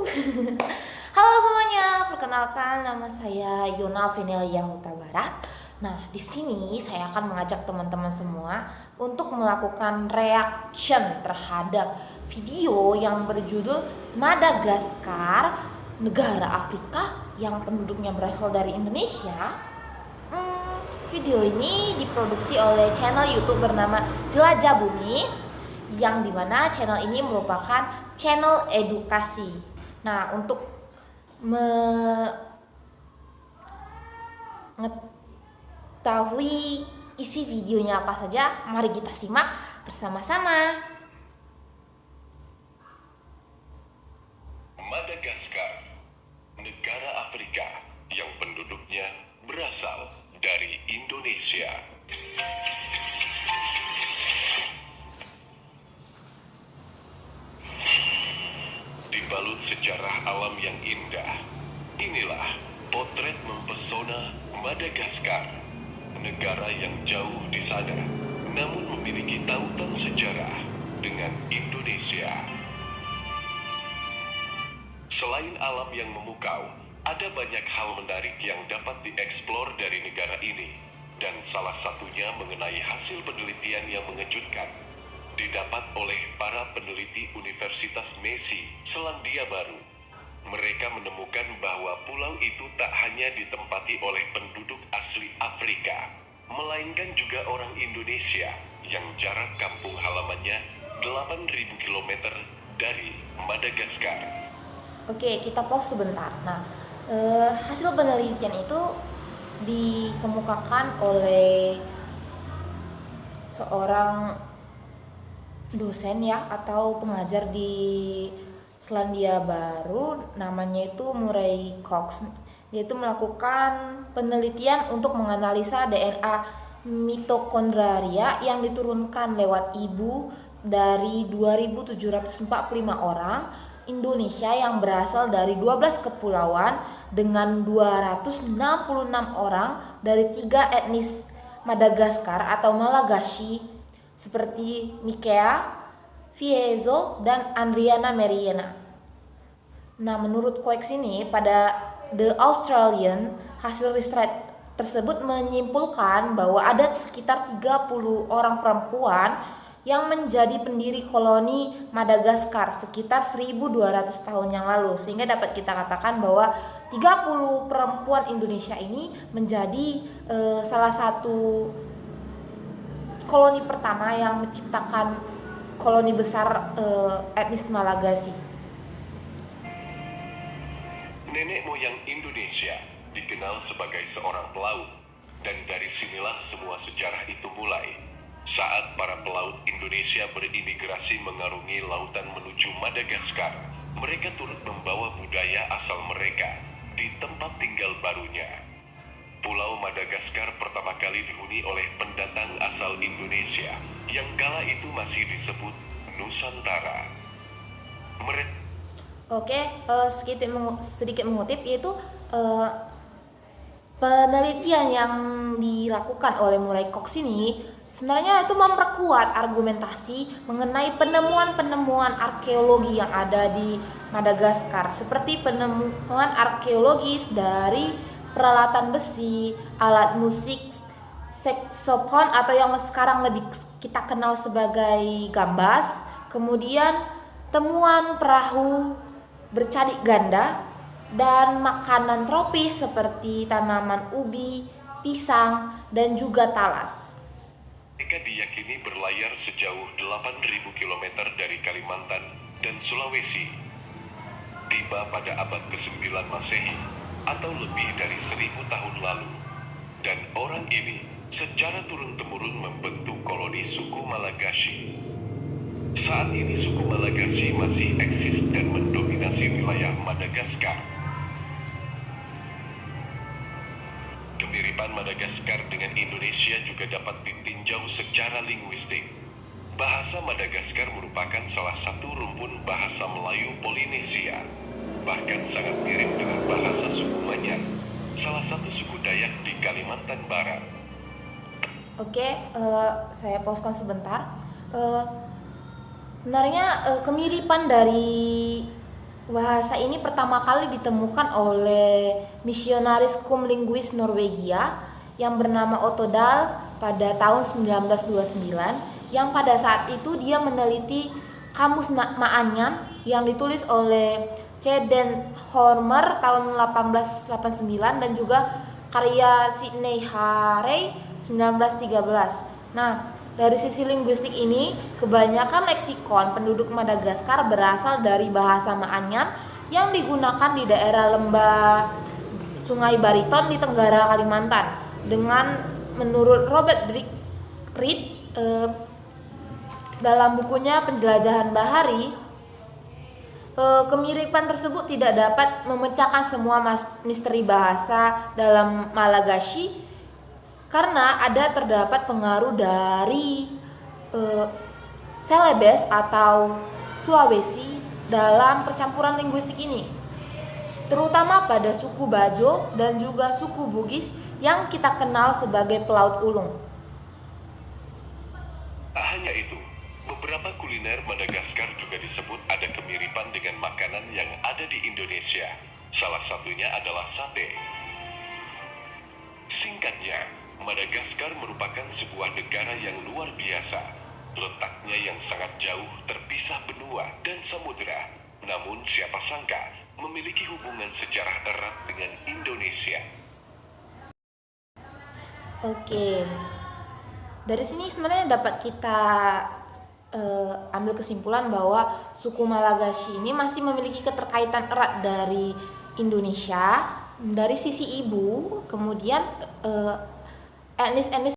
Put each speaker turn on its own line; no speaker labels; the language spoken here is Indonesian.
Halo semuanya, perkenalkan nama saya Yona Venelia Huta Barat. Nah, di sini saya akan mengajak teman-teman semua untuk melakukan reaction terhadap video yang berjudul Madagaskar, negara Afrika yang penduduknya berasal dari Indonesia. Video ini diproduksi oleh channel YouTube bernama Jelajah Bumi, yang dimana channel ini merupakan channel edukasi. Nah, untuk mengetahui isi videonya apa saja, mari kita simak bersama-sama.
Madagaskar, negara Afrika yang penduduknya berasal dari Indonesia. Dibalut sejarah alam yang indah, inilah potret mempesona Madagaskar, negara yang jauh di sana, namun memiliki tautan sejarah dengan Indonesia. Selain alam yang memukau, ada banyak hal menarik yang dapat dieksplor dari negara ini, dan salah satunya mengenai hasil penelitian yang mengejutkan didapat oleh para peneliti Universitas Messi, Selandia Baru. Mereka menemukan bahwa pulau itu tak hanya ditempati oleh penduduk asli Afrika, melainkan juga orang Indonesia yang jarak kampung halamannya 8.000 km dari Madagaskar.
Oke, kita pause sebentar. Nah, hasil penelitian itu dikemukakan oleh seorang dosen ya atau pengajar di Selandia Baru, namanya itu Murray Cox. Dia itu melakukan penelitian untuk menganalisa DNA mitokondria yang diturunkan lewat ibu dari 2.745 orang Indonesia yang berasal dari 12 kepulauan dengan 266 orang dari 3 etnis Madagaskar atau Malagasy seperti Mikea, Fiezo, dan Andriana Meriena. Nah, menurut Cox ini, pada The Australian, hasil riset tersebut menyimpulkan bahwa ada sekitar 30 orang perempuan yang menjadi pendiri koloni Madagaskar sekitar 1.200 tahun yang lalu, sehingga dapat kita katakan bahwa 30 perempuan Indonesia ini menjadi salah satu koloni pertama yang menciptakan koloni besar etnis Malagasy.
Nenek moyang Indonesia dikenal sebagai seorang pelaut, dan dari sinilah semua sejarah itu mulai. Saat para pelaut Indonesia berimigrasi mengarungi lautan menuju Madagaskar, mereka turut membawa budaya asal mereka di tempat tinggal barunya. Pulau Madagaskar pertama kali dihuni oleh pendatang asal Indonesia yang kala itu masih disebut Nusantara.
Sedikit mengutip, yaitu penelitian yang dilakukan oleh Murray Cox ini sebenarnya itu memperkuat argumentasi mengenai penemuan-penemuan arkeologi yang ada di Madagaskar, seperti penemuan arkeologis dari peralatan besi, alat musik, saksofon atau yang sekarang lebih kita kenal sebagai gambas, kemudian temuan perahu bercadik ganda, dan makanan tropis seperti tanaman ubi, pisang, dan juga talas.
Mereka diyakini berlayar sejauh 8.000 km dari Kalimantan dan Sulawesi. Tiba pada abad ke-9 Masehi atau lebih dari 1.000 tahun lalu, dan orang ini secara turun-temurun membentuk koloni suku Malagasy. Saat ini suku Malagasy masih eksis dan mendominasi wilayah Madagaskar. Kemiripan Madagaskar dengan Indonesia juga dapat ditinjau secara linguistik. Bahasa Madagaskar merupakan salah satu rumpun bahasa Melayu Polinesia, bahkan sangat mirip dengan bahasa suku Manyar, salah satu suku Dayak di Kalimantan Barat.
Saya pauskan sebentar. Sebenarnya kemiripan dari Bahasa ini pertama kali ditemukan oleh misionaris kumlinguis Norwegia yang bernama Otto Dahl pada tahun 1929, yang pada saat itu dia meneliti kamus Maanyan yang ditulis oleh C. Den Hormer tahun 1889 dan juga karya Sidney Harey 1913. Nah, dari sisi linguistik ini, kebanyakan leksikon penduduk Madagaskar berasal dari bahasa Maanyan yang digunakan di daerah lembah Sungai Bariton di Tenggara Kalimantan. Dengan menurut Robert Reed dalam bukunya Penjelajahan Bahari, kemiripan tersebut tidak dapat memecahkan semua misteri bahasa dalam Malagasy karena terdapat pengaruh dari Celebes atau Sulawesi dalam percampuran linguistik ini, terutama pada suku Bajo dan juga suku Bugis yang kita kenal sebagai pelaut ulung.
Hanya itu, beberapa kuliner Madagaskar juga disebut ada kemiripan dengan makanan yang ada di Indonesia. Salah satunya adalah sate. Singkatnya, Madagaskar merupakan sebuah negara yang luar biasa. Letaknya yang sangat jauh terpisah benua dan samudera. Namun siapa sangka memiliki hubungan sejarah erat dengan Indonesia.
Oke, dari sini sebenarnya dapat kita ambil kesimpulan bahwa suku Malagasy ini masih memiliki keterkaitan erat dari Indonesia dari sisi ibu, kemudian etnis-etnis